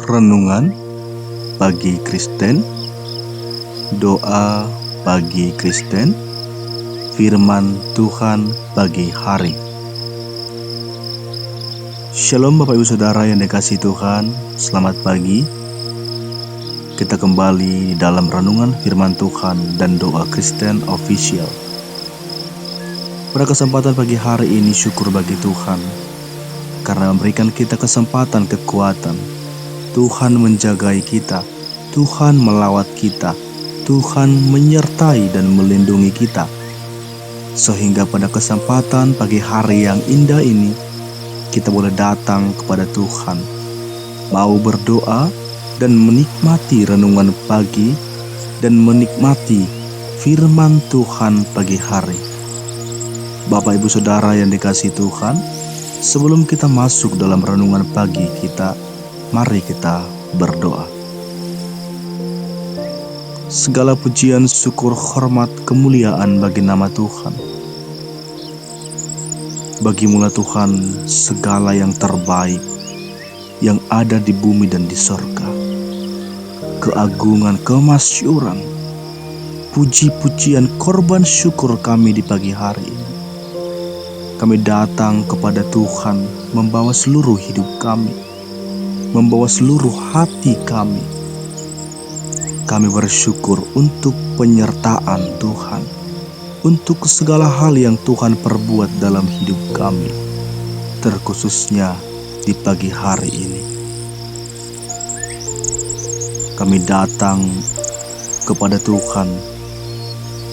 Renungan Pagi Kristen, doa pagi Kristen, firman Tuhan pagi hari. Shalom Bapak Ibu Saudara yang dikasihi Tuhan, selamat pagi. Kita kembali di dalam renungan firman Tuhan dan doa Kristen Official. Pada kesempatan pagi hari ini syukur bagi Tuhan, karena memberikan kita kesempatan kekuatan. Tuhan menjagai kita, Tuhan melawat kita, Tuhan menyertai dan melindungi kita. Sehingga pada kesempatan pagi hari yang indah ini, kita boleh datang kepada Tuhan, mau berdoa dan menikmati renungan pagi dan menikmati firman Tuhan pagi hari. Bapak Ibu Saudara yang dikasihi Tuhan, sebelum kita masuk dalam renungan pagi kita, mari kita berdoa. Segala pujian, syukur, hormat, kemuliaan bagi nama Tuhan. Bagimu Tuhan segala yang terbaik yang ada di bumi dan di sorga. Keagungan, kemasyuran, puji-pujian, korban syukur kami di pagi hari ini. Kami datang kepada Tuhan membawa seluruh hidup kami, membawa seluruh hati kami. Kami bersyukur untuk penyertaan Tuhan, untuk segala hal yang Tuhan perbuat dalam hidup kami, terkhususnya di pagi hari ini. Kami datang kepada Tuhan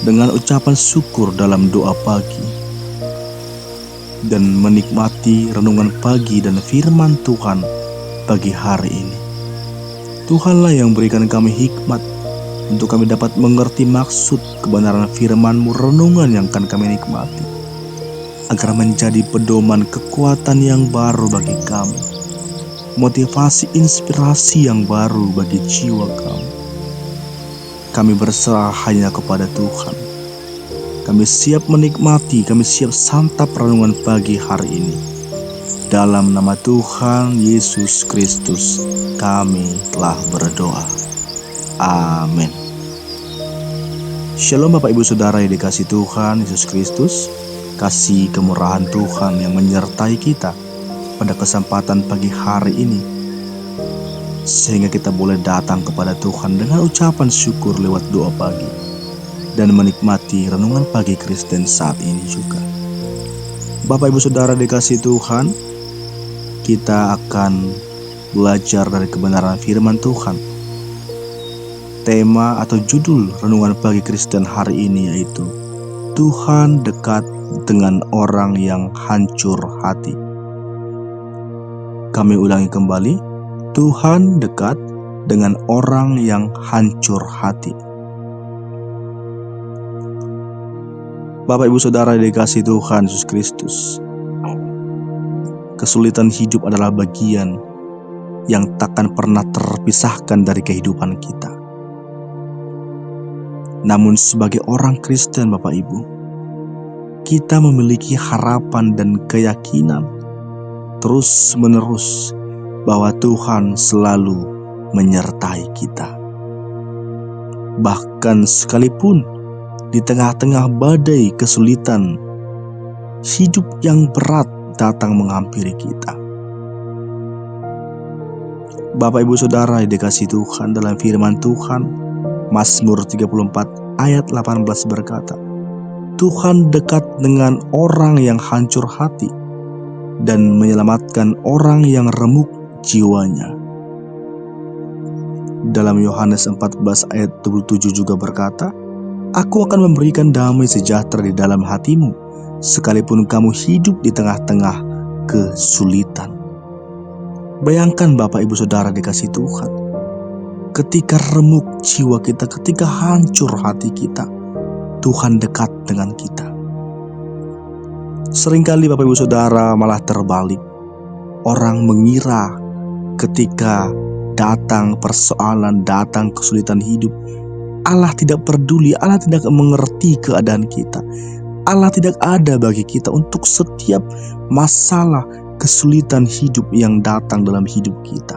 dengan ucapan syukur dalam doa pagi, dan menikmati renungan pagi dan firman Tuhan pagi hari ini. Tuhanlah yang berikan kami hikmat untuk kami dapat mengerti maksud kebenaran firman-Mu, renungan yang akan kami nikmati, agar menjadi pedoman kekuatan yang baru bagi kami, motivasi inspirasi yang baru bagi jiwa kami. Kami berserah hanya kepada Tuhan. Kami siap menikmati, kami siap santap renungan pagi hari ini. Dalam nama Tuhan Yesus Kristus, kami telah berdoa. Amin. Shalom Bapak Ibu Saudara yang dikasihi Tuhan Yesus Kristus. Kasih kemurahan Tuhan yang menyertai kita pada kesempatan pagi hari ini, sehingga kita boleh datang kepada Tuhan dengan ucapan syukur lewat doa pagi, dan menikmati renungan pagi Kristen saat ini juga. Bapak Ibu Saudara dikasihi Tuhan, kita akan belajar dari kebenaran firman Tuhan. Tema atau judul renungan pagi Kristen hari ini yaitu Tuhan dekat dengan orang yang hancur hati. Kami ulangi kembali, Tuhan dekat dengan orang yang hancur hati. Bapak Ibu Saudara dikasihi Tuhan Yesus Kristus, kesulitan hidup adalah bagian yang takkan pernah terpisahkan dari kehidupan kita. Namun sebagai orang Kristen Bapak Ibu, kita memiliki harapan dan keyakinan terus-menerus bahwa Tuhan selalu menyertai kita. Bahkan sekalipun di tengah-tengah badai kesulitan, hidup yang berat datang menghampiri kita. Bapak Ibu Saudara yang dikasihi Tuhan, dalam firman Tuhan, Mazmur 34 ayat 18 berkata, Tuhan dekat dengan orang yang hancur hati dan menyelamatkan orang yang remuk jiwanya. Dalam Yohanes 14 ayat 27 juga berkata, Aku akan memberikan damai sejahtera di dalam hatimu, sekalipun kamu hidup di tengah-tengah kesulitan. Bayangkan Bapak Ibu Saudara dikasihi Tuhan, ketika remuk jiwa kita, ketika hancur hati kita, Tuhan dekat dengan kita. Seringkali Bapak Ibu Saudara malah terbalik. Orang mengira ketika datang persoalan, datang kesulitan hidup, Allah tidak peduli, Allah tidak mengerti keadaan kita. Allah tidak ada bagi kita untuk setiap masalah, kesulitan hidup yang datang dalam hidup kita.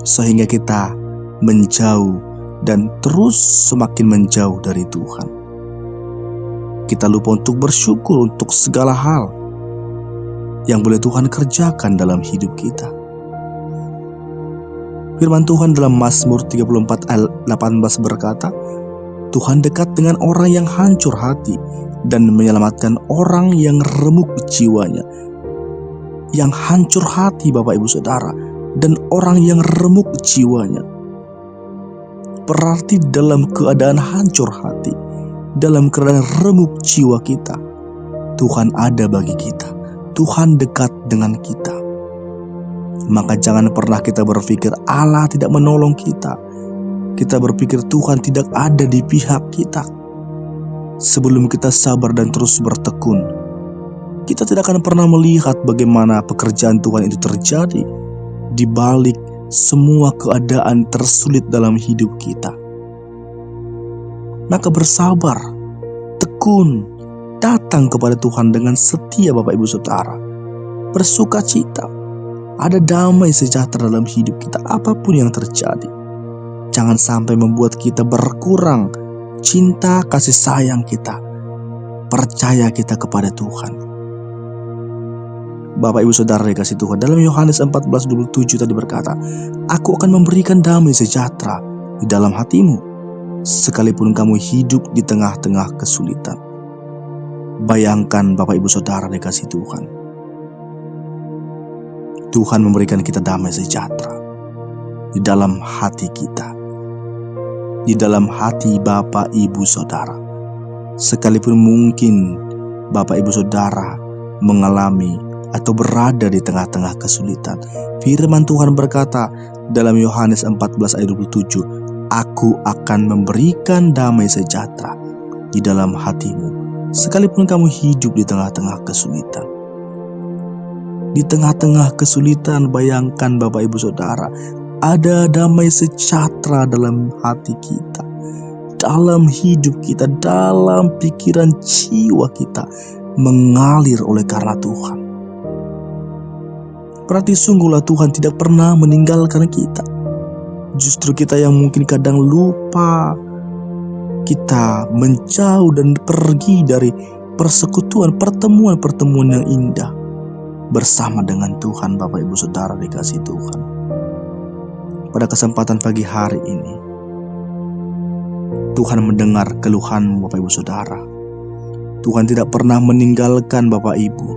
sehingga kita menjauh dan terus semakin menjauh dari Tuhan. Kita lupa untuk bersyukur untuk segala hal yang boleh Tuhan kerjakan dalam hidup kita. Firman Tuhan dalam Mazmur 34 ayat 18 berkata, Tuhan dekat dengan orang yang hancur hati dan menyelamatkan orang yang remuk jiwanya. Yang hancur hati, Bapak Ibu Saudara, dan orang yang remuk jiwanya. Berarti dalam keadaan hancur hati, dalam keadaan remuk jiwa kita, Tuhan ada bagi kita. Tuhan dekat dengan kita. Maka jangan pernah kita berpikir Allah tidak menolong kita. Kita berpikir Tuhan tidak ada di pihak kita. Sebelum kita sabar dan terus bertekun, kita tidak akan pernah melihat bagaimana pekerjaan Tuhan itu terjadi di balik semua keadaan tersulit dalam hidup kita. Maka bersabar, tekun, datang kepada Tuhan dengan setia, Bapak Ibu Saudara. Bersukacita, ada damai sejahtera dalam hidup kita apapun yang terjadi. Jangan sampai membuat kita berkurang cinta kasih sayang kita, percaya kita kepada Tuhan. Bapak Ibu Saudara dikasih Tuhan, dalam Yohanes 14:27 tadi berkata, Aku akan memberikan damai sejahtera di dalam hatimu, sekalipun kamu hidup di tengah-tengah kesulitan. Bayangkan Bapak Ibu Saudara dikasih Tuhan, Tuhan memberikan kita damai sejahtera di dalam hati kita, di dalam hati Bapak Ibu Saudara. Sekalipun mungkin Bapak Ibu Saudara mengalami atau berada di tengah-tengah kesulitan, firman Tuhan berkata dalam Yohanes 14 ayat 27, Aku akan memberikan damai sejahtera di dalam hatimu, sekalipun kamu hidup di tengah-tengah kesulitan. Di tengah-tengah kesulitan, bayangkan Bapak Ibu Saudara, ada damai sejahtera dalam hati kita, dalam hidup kita, dalam pikiran jiwa kita, mengalir oleh karena Tuhan. Berarti sungguhlah Tuhan tidak pernah meninggalkan kita. Justru kita yang mungkin kadang lupa, kita menjauh dan pergi dari persekutuan, pertemuan-pertemuan yang indah bersama dengan Tuhan. Bapak Ibu Saudara dikasih Tuhan, pada kesempatan pagi hari ini, Tuhan mendengar keluhan Bapak Ibu Saudara. Tuhan tidak pernah meninggalkan Bapak Ibu,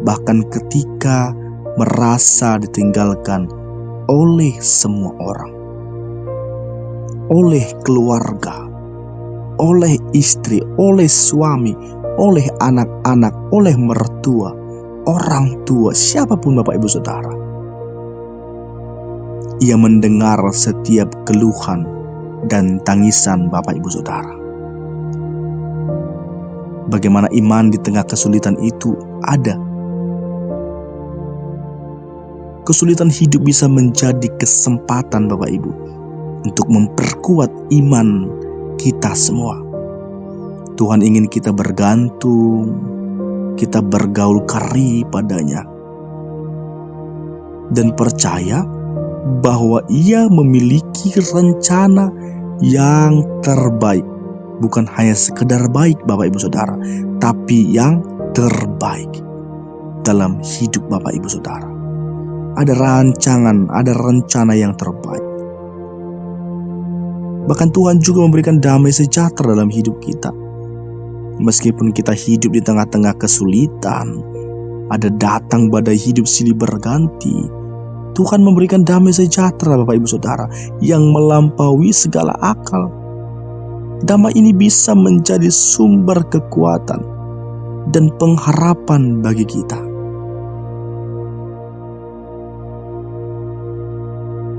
bahkan ketika merasa ditinggalkan oleh semua orang, oleh keluarga, oleh istri, oleh suami, oleh anak-anak, oleh mertua, orang tua, siapapun Bapak Ibu Saudara. Ia mendengar setiap keluhan dan tangisan Bapak Ibu Saudara. Bagaimana iman di tengah kesulitan itu ada. Kesulitan hidup bisa menjadi kesempatan Bapak Ibu untuk memperkuat iman kita semua. Tuhan ingin kita bergantung, kita bergaul karib padanya, dan percaya bahwa Ia memiliki rencana yang terbaik. Bukan hanya sekedar baik Bapak Ibu Saudara, tapi yang terbaik dalam hidup Bapak Ibu Saudara. Ada rancangan, ada rencana yang terbaik. Bahkan Tuhan juga memberikan damai sejahtera dalam hidup kita. Meskipun kita hidup di tengah-tengah kesulitan, ada datang badai hidup silih berganti, Tuhan memberikan damai sejahtera Bapak Ibu Saudara yang melampaui segala akal. Damai ini bisa menjadi sumber kekuatan dan pengharapan bagi kita.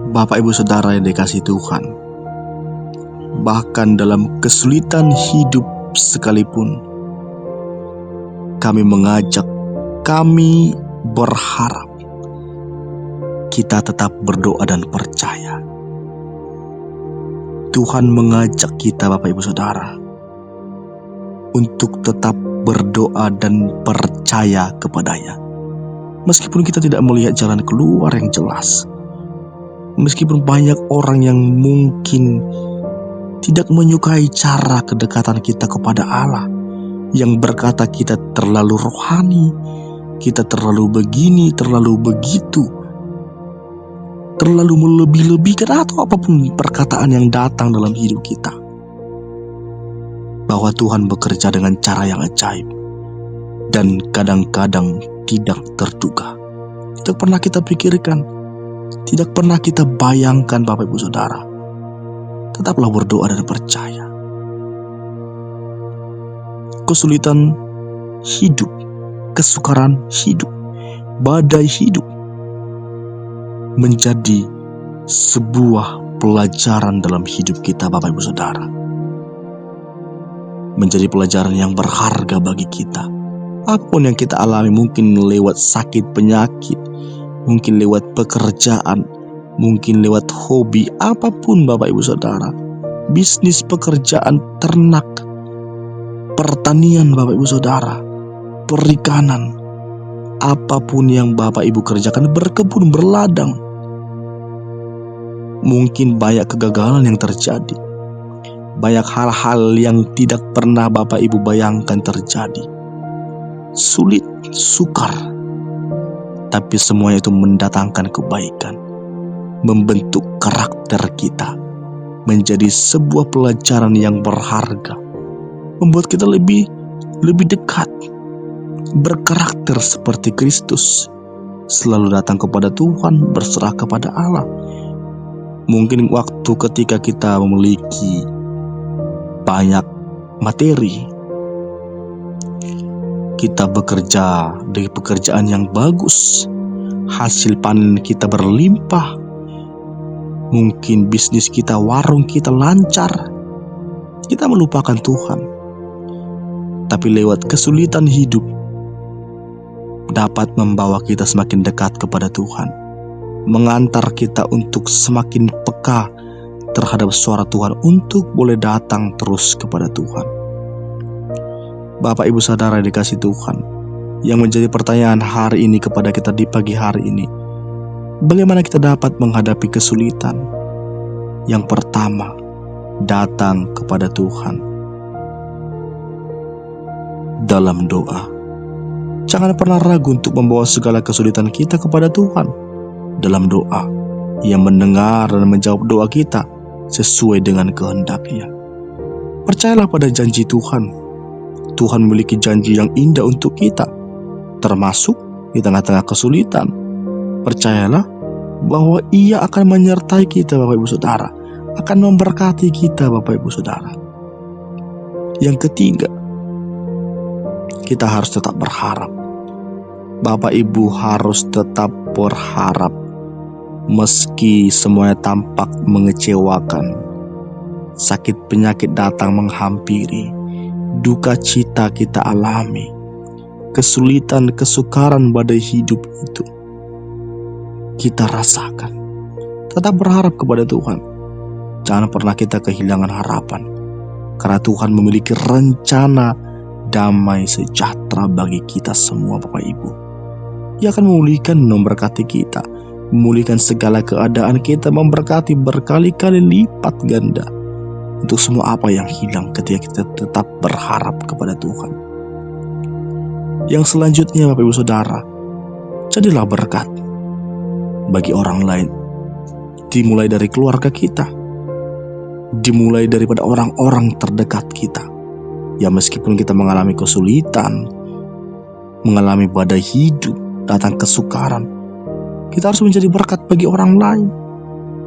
Bapak Ibu Saudara yang dikasihi Tuhan, bahkan dalam kesulitan hidup sekalipun, kami mengajak, kami berharap kita tetap berdoa dan percaya. Tuhan mengajak kita Bapak Ibu Saudara untuk tetap berdoa dan percaya kepadanya. Meskipun kita tidak melihat jalan keluar yang jelas, Meskipun banyak orang yang mungkin tidak menyukai cara kedekatan kita kepada Allah, yang berkata kita terlalu rohani, kita terlalu begini, terlalu begitu, terlalu melebih-lebihkan, atau apapun perkataan yang datang dalam hidup kita, bahwa Tuhan bekerja dengan cara yang ajaib dan kadang-kadang tidak terduga. Tidak pernah kita pikirkan, tidak pernah kita bayangkan, Bapak Ibu Saudara. Tetaplah berdoa dan percaya. Kesulitan hidup, kesukaran hidup, badai hidup menjadi sebuah pelajaran dalam hidup kita, Bapak Ibu Saudara. Menjadi pelajaran yang berharga bagi kita. Apapun yang kita alami, mungkin lewat sakit penyakit, mungkin lewat pekerjaan, mungkin lewat hobi, apapun Bapak Ibu Saudara, bisnis, pekerjaan, ternak, pertanian Bapak Ibu Saudara, perikanan, apapun yang Bapak Ibu kerjakan, berkebun, berladang, mungkin banyak kegagalan yang terjadi, banyak hal-hal yang tidak pernah Bapak Ibu bayangkan terjadi, sulit, sukar, tapi semuanya itu mendatangkan kebaikan, membentuk karakter kita menjadi sebuah pelajaran yang berharga, membuat kita lebih dekat, berkarakter seperti Kristus, selalu datang kepada Tuhan, berserah kepada Allah. Mungkin waktu ketika kita memiliki banyak materi, kita bekerja di pekerjaan yang bagus, hasil panen kita berlimpah, mungkin bisnis kita, warung kita lancar, kita melupakan Tuhan. Tapi lewat kesulitan hidup dapat membawa kita semakin dekat kepada Tuhan, mengantar kita untuk semakin peka terhadap suara Tuhan, untuk boleh datang terus kepada Tuhan. Bapak Ibu Saudara dikasih Tuhan, yang menjadi pertanyaan hari ini kepada kita di pagi hari ini, bagaimana kita dapat menghadapi kesulitan? Yang pertama, datang kepada Tuhan dalam doa. Jangan pernah ragu untuk membawa segala kesulitan kita kepada Tuhan dalam doa. Ia mendengar dan menjawab doa kita sesuai dengan kehendak-Nya. Percayalah pada janji Tuhan. Tuhan memiliki janji yang indah untuk kita, termasuk di tengah-tengah kesulitan. Percayalah bahwa Ia akan menyertai kita, Bapak Ibu Saudara, akan memberkati kita, Bapak Ibu Saudara. Yang ketiga, kita harus tetap berharap. Bapak Ibu harus tetap berharap meski semuanya tampak mengecewakan. Sakit penyakit datang menghampiri, duka cita kita alami, kesulitan, kesukaran badai hidup itu kita rasakan. Tetap berharap kepada Tuhan. Jangan pernah kita kehilangan harapan, karena Tuhan memiliki rencana damai sejahtera bagi kita semua, Bapak Ibu. Ia akan memulihkan, memberkati kita, memulihkan segala keadaan kita, memberkati berkali-kali lipat ganda untuk semua apa yang hilang ketika kita tetap berharap kepada Tuhan. Yang selanjutnya, Bapak Ibu Saudara, jadilah berkat bagi orang lain, dimulai dari keluarga kita, dimulai daripada orang-orang terdekat kita. Ya, meskipun kita mengalami kesulitan, mengalami badai hidup, datang kesukaran, kita harus menjadi berkat bagi orang lain.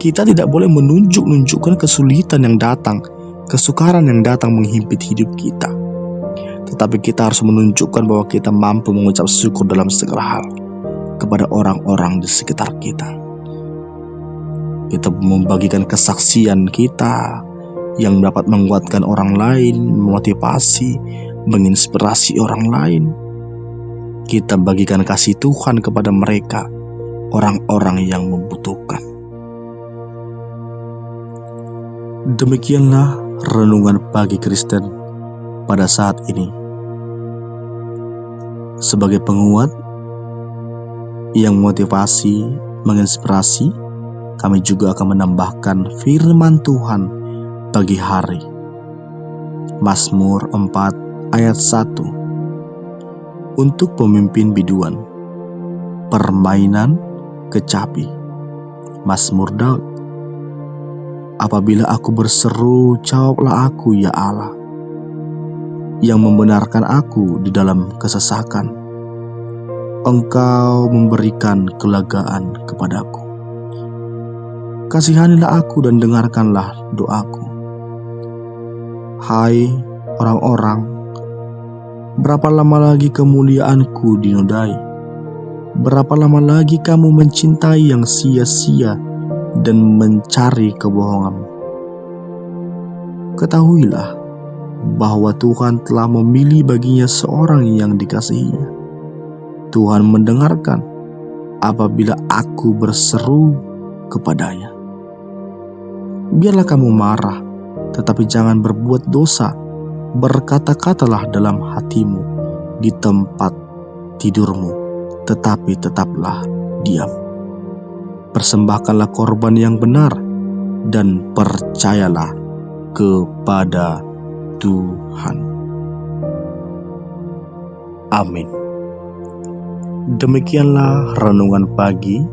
Kita tidak boleh menunjukkan kesulitan yang datang, kesukaran yang datang menghimpit hidup kita. Tetapi kita harus menunjukkan bahwa kita mampu mengucap syukur dalam segala hal kepada orang-orang di sekitar kita. Kita membagikan kesaksian kita yang dapat menguatkan orang lain, memotivasi, menginspirasi orang lain. Kita bagikan kasih Tuhan kepada mereka, orang-orang yang membutuhkan. Demikianlah renungan pagi Kristen pada saat ini. Sebagai penguat yang motivasi, menginspirasi, kami juga akan menambahkan firman Tuhan pagi hari. Mazmur 4 ayat 1. Untuk pemimpin biduan, permainan kecapi. Mazmur Daud. Apabila aku berseru, jawablah aku ya Allah, yang membenarkan aku di dalam kesesakan. Engkau memberikan kelegaan kepadaku. Kasihanilah aku dan dengarkanlah doaku. Hai orang-orang, berapa lama lagi kemuliaanku dinodai? Berapa lama lagi kamu mencintai yang sia-sia dan mencari kebohongan? Ketahuilah bahwa Tuhan telah memilih baginya seorang yang dikasihinya. Tuhan mendengarkan apabila aku berseru kepadanya. Biarlah kamu marah, tetapi jangan berbuat dosa. Berkata-katalah dalam hatimu di tempat tidurmu, tetapi tetaplah diam. Persembahkanlah korban yang benar dan percayalah kepada Tuhan. Amin. Demikianlah renungan pagi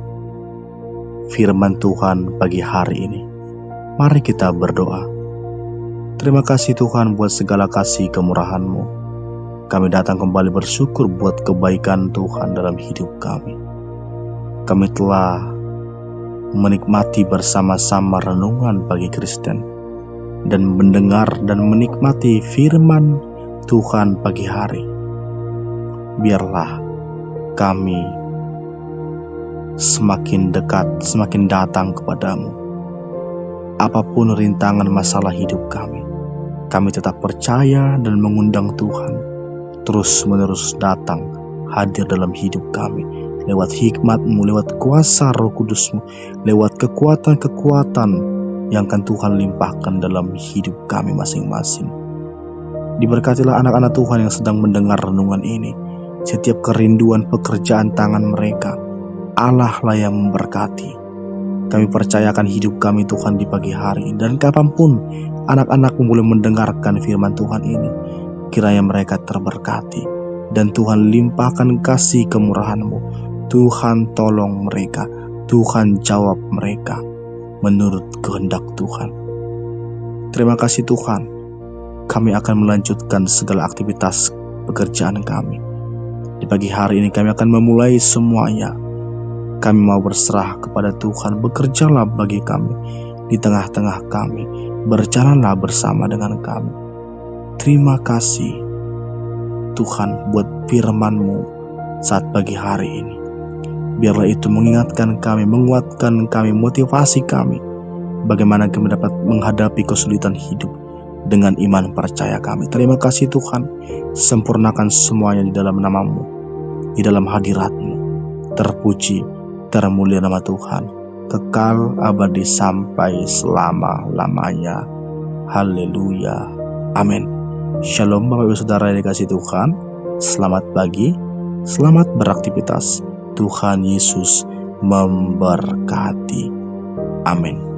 firman Tuhan pagi hari ini. Mari kita berdoa. Terima kasih Tuhan buat segala kasih kemurahan-Mu. Kami datang kembali bersyukur buat kebaikan Tuhan dalam hidup kami. Kami telah menikmati bersama-sama renungan pagi Kristen dan mendengar dan menikmati firman Tuhan pagi hari. Biarlah kami semakin dekat, semakin datang kepadamu. Apapun rintangan masalah hidup kami tetap percaya dan mengundang Tuhan terus-menerus datang, hadir dalam hidup kami, lewat hikmat-Mu, lewat kuasa Roh Kudus-Mu, lewat kekuatan-kekuatan yang akan Tuhan limpahkan dalam hidup kami masing-masing. Diberkatilah anak-anak Tuhan yang sedang mendengar renungan ini. Setiap kerinduan pekerjaan tangan mereka, Allah lah yang memberkati. Kami percayakan hidup kami Tuhan di pagi hari, dan kapanpun anak-anak-Mu boleh mendengarkan firman Tuhan ini, kiranya mereka terberkati, dan Tuhan limpahkan kasih kemurahan-Mu. Tuhan tolong mereka, Tuhan jawab mereka menurut kehendak Tuhan. Terima kasih Tuhan, kami akan melanjutkan segala aktivitas pekerjaan kami. Di pagi hari ini kami akan memulai semuanya. Kami mau berserah kepada Tuhan, bekerjalah bagi kami, di tengah-tengah kami, berjalanlah bersama dengan kami. Terima kasih Tuhan buat firman-Mu saat pagi hari ini. Biarlah itu mengingatkan kami, menguatkan kami, motivasi kami, bagaimana kami dapat menghadapi kesulitan hidup dengan iman percaya kami. Terima kasih Tuhan, sempurnakan semuanya di dalam nama-Mu, di dalam hadirat-Mu. Terpuji, termulia nama Tuhan, kekal abadi sampai selama-lamanya. Haleluya. Amin. Shalom Bapak Ibu Saudara yang dikasihi Tuhan. Selamat pagi, selamat beraktivitas. Tuhan Yesus memberkati. Amin.